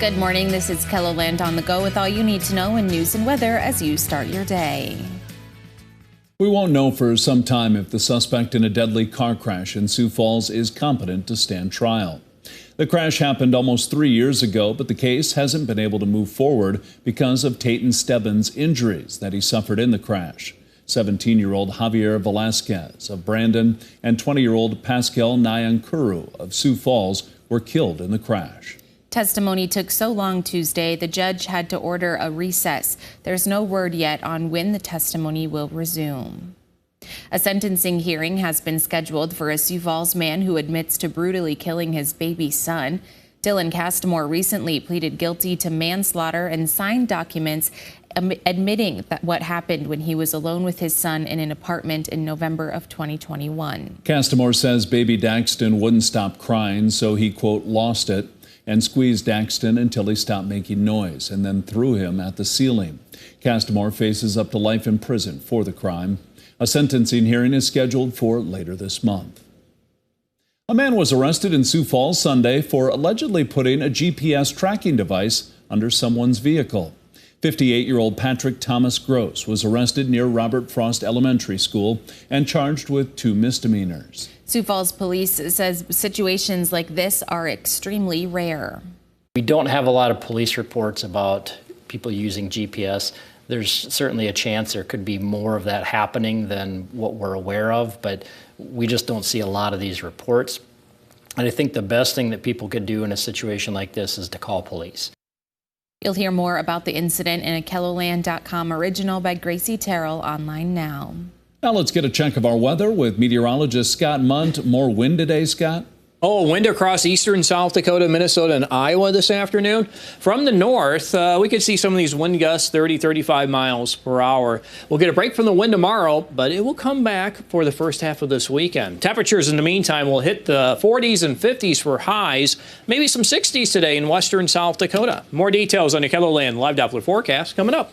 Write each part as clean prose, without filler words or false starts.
Good morning. This is KELOLAND on the go with all you need to know in news and weather as you start your day. We won't know for some time if the suspect in a deadly car crash in Sioux Falls is competent to stand trial. The crash happened almost 3 years ago, but the case hasn't been able to move forward because of Tayton Stebbins' injuries that he suffered in the crash. 17-year-old Javier Velasquez of Brandon and 20-year-old Pascal Nyankuru of Sioux Falls were killed in the crash. Testimony took so long Tuesday, the judge had to order a recess. There's no word yet on when the testimony will resume. A sentencing hearing has been scheduled for a Sioux Falls man who admits to brutally killing his baby son. Dylan Castamore recently pleaded guilty to manslaughter and signed documents admitting that what happened when he was alone with his son in an apartment in November of 2021. Castamore says baby Daxton wouldn't stop crying, so he, quote, lost it and squeezed Daxton until he stopped making noise and then threw him at the ceiling. Castamore faces up to life in prison for the crime. A sentencing hearing is scheduled for later this month. A man was arrested in Sioux Falls Sunday for allegedly putting a GPS tracking device under someone's vehicle. 58-year-old Patrick Thomas Gross was arrested near Robert Frost Elementary School and charged with 2 misdemeanors. Sioux Falls Police says situations like this are extremely rare. We don't have a lot of police reports about people using GPS. There's certainly a chance there could be more of that happening than what we're aware of, but we just don't see a lot of these reports. And I think the best thing that people could do in a situation like this is to call police. You'll hear more about the incident in a KELOLAND.com original by Gracie Terrell online now. Now let's get a check of our weather with meteorologist Scott Munt. More wind today, Scott? Oh, wind across eastern South Dakota, Minnesota, and Iowa this afternoon. From the north, we could see some of these wind gusts, 30, 35 miles per hour. We'll get a break from the wind tomorrow, but it will come back for the first half of this weekend. Temperatures in the meantime will hit the 40s and 50s for highs, maybe some 60s today in western South Dakota. More details on the KELOLAND Live Doppler forecast coming up.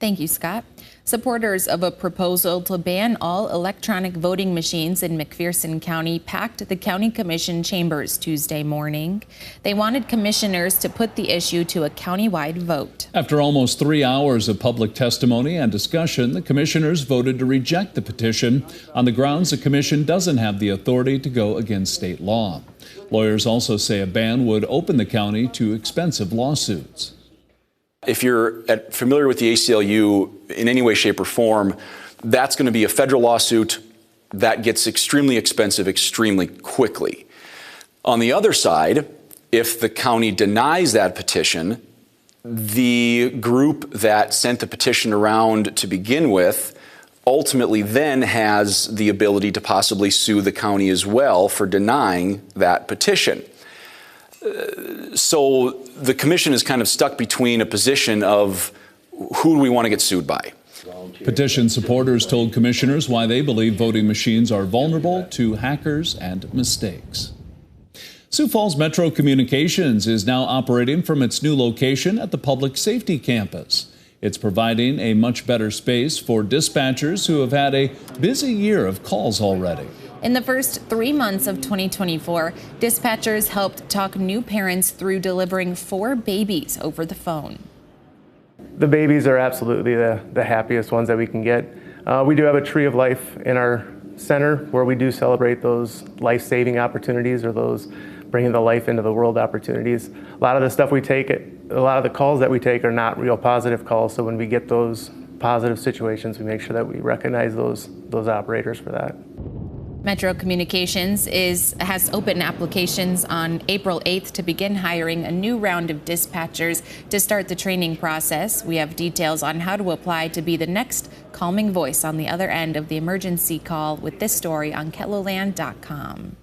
Thank you, Scott. Supporters of a proposal to ban all electronic voting machines in McPherson County packed the county commission chambers Tuesday morning. They wanted commissioners to put the issue to a countywide vote. After almost 3 hours of public testimony and discussion, the commissioners voted to reject the petition on the grounds the commission doesn't have the authority to go against state law. Lawyers also say a ban would open the county to expensive lawsuits. If you're familiar with the ACLU in any way, shape, or form, that's going to be a federal lawsuit that gets extremely expensive extremely quickly. On the other side, if the county denies that petition, the group that sent the petition around to begin with ultimately then has the ability to possibly sue the county as well for denying that petition. So the commission is kind of stuck between a position of who do we want to get sued by. Petition supporters told commissioners why they believe voting machines are vulnerable to hackers and mistakes. Sioux Falls Metro Communications is now operating from its new location at the Public Safety Campus. It's providing a much better space for dispatchers who have had a busy year of calls already. In the first 3 months of 2024, dispatchers helped talk new parents through delivering 4 babies over the phone. The babies are absolutely the happiest ones that we can get. We do have a tree of life in our center where we do celebrate those life-saving opportunities or those bringing the life into the world opportunities. A lot of the stuff we take, a lot of the calls that we take are not real positive calls, so when we get those positive situations, we make sure that we recognize those operators for that. Metro Communications has opened applications on April 8th to begin hiring a new round of dispatchers to start the training process. We have details on how to apply to be the next calming voice on the other end of the emergency call with this story on KELOLAND.com.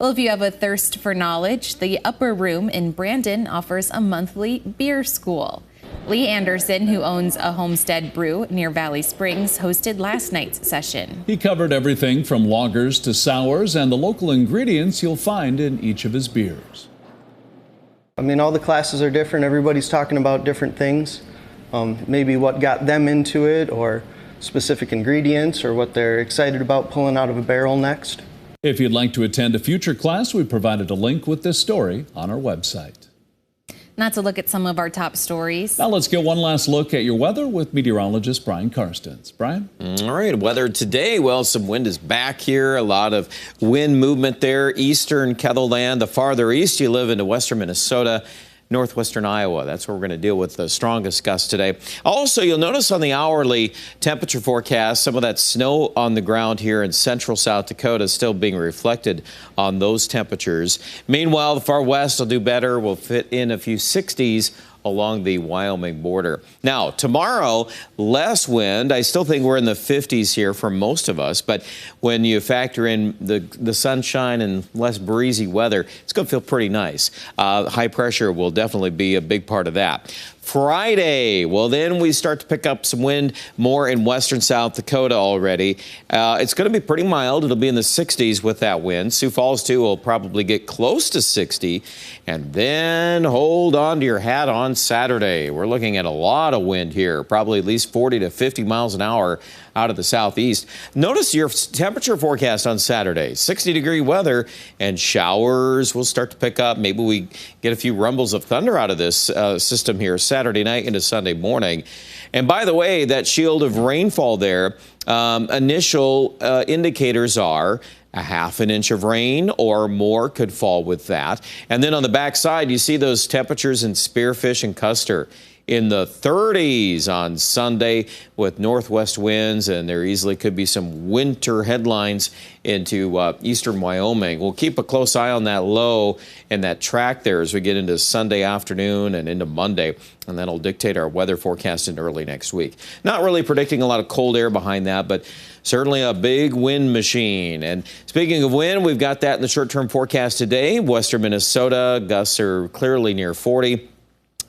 Well, if you have a thirst for knowledge, the Upper Room in Brandon offers a monthly beer school. Lee Anderson, who owns a Homestead Brew near Valley Springs, hosted last night's session. He covered everything from lagers to sours and the local ingredients you'll find in each of his beers. I mean, all the classes are different. Everybody's talking about different things. Maybe what got them into it or specific ingredients or what they're excited about pulling out of a barrel next. If you'd like to attend a future class, we provided a link with this story on our website. Now to look at some of our top stories. Now let's get one last look at your weather with meteorologist Brian Karstens. Brian? All right, weather today. Well, some wind is back here. A lot of wind movement there. Eastern Ketherland, the farther east you live into western Minnesota, northwestern Iowa. That's where we're going to deal with the strongest gusts today. Also, you'll notice on the hourly temperature forecast, some of that snow on the ground here in central South Dakota is still being reflected on those temperatures. Meanwhile, the far west will do better. We'll fit in a few 60s along the Wyoming border. Now, tomorrow, less wind. I still think we're in the 50s here for most of us, but when you factor in the sunshine and less breezy weather, it's going to feel pretty nice. High pressure will definitely be a big part of that. Friday, well, then we start to pick up some wind more in western South Dakota already. It's going to be pretty mild. It'll be in the 60s with that wind. Sioux Falls, too, will probably get close to 60. And then hold on to your hat on Saturday. We're looking at a lot of wind here, probably at least 40 to 50 miles an hour out of the southeast. Notice your temperature forecast on Saturday, 60-degree weather, and showers will start to pick up. Maybe we get a few rumbles of thunder out of this system here Saturday night into Sunday morning. And by the way, that shield of rainfall there, initial indicators are a half an inch of rain or more could fall with that. And then on the backside, you see those temperatures in Spearfish and Custer in the 30s on Sunday with northwest winds, and there easily could be some winter headlines into eastern Wyoming. We'll keep a close eye on that low and that track there as we get into Sunday afternoon and into Monday, and that'll dictate our weather forecast in early next week. Not really predicting a lot of cold air behind that, but certainly a big wind machine. And speaking of wind, we've got that in the short-term forecast today. Western Minnesota, gusts are clearly near 40.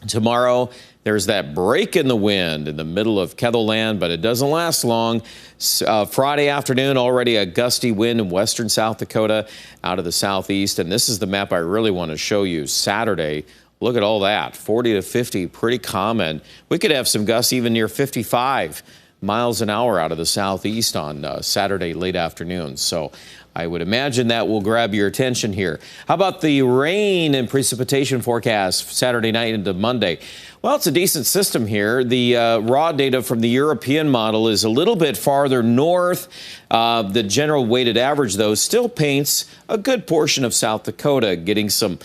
Tomorrow, there's that break in the wind in the middle of Ketherland, but it doesn't last long. Friday afternoon, already a gusty wind in western South Dakota out of the southeast. And this is the map I really want to show you. Saturday, look at all that, 40 to 50, pretty common. We could have some gusts even near 55 miles an hour out of the southeast on Saturday late afternoon. So I would imagine that will grab your attention here. How about the rain and precipitation forecast Saturday night into Monday? Well, it's a decent system here. The raw data from the European model is a little bit farther north. The general weighted average, though, still paints a good portion of South Dakota, getting some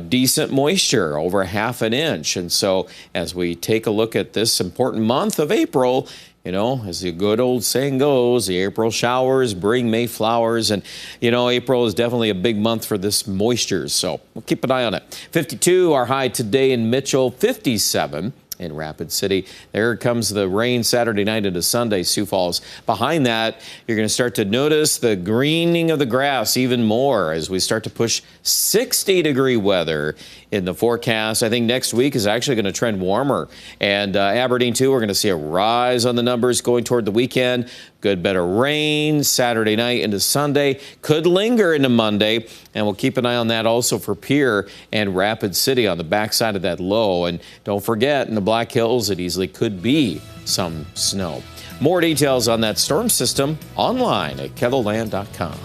decent moisture, over half an inch. And so as we take a look at this important month of April, you know, as the good old saying goes, the April showers bring May flowers. And, you know, April is definitely a big month for this moisture. So we'll keep an eye on it. 52, our high today in Mitchell, 57 in Rapid City. There comes the rain Saturday night into Sunday, Sioux Falls. Behind that, you're going to start to notice the greening of the grass even more as we start to push 60-degree weather in the forecast. I think next week is actually going to trend warmer. And Aberdeen, too, we're going to see a rise on the numbers going toward the weekend. Good bit of rain Saturday night into Sunday. Could linger into Monday. And we'll keep an eye on that also for Pierre and Rapid City on the backside of that low. And don't forget, in the Black Hills, it easily could be some snow. More details on that storm system online at ketherland.com.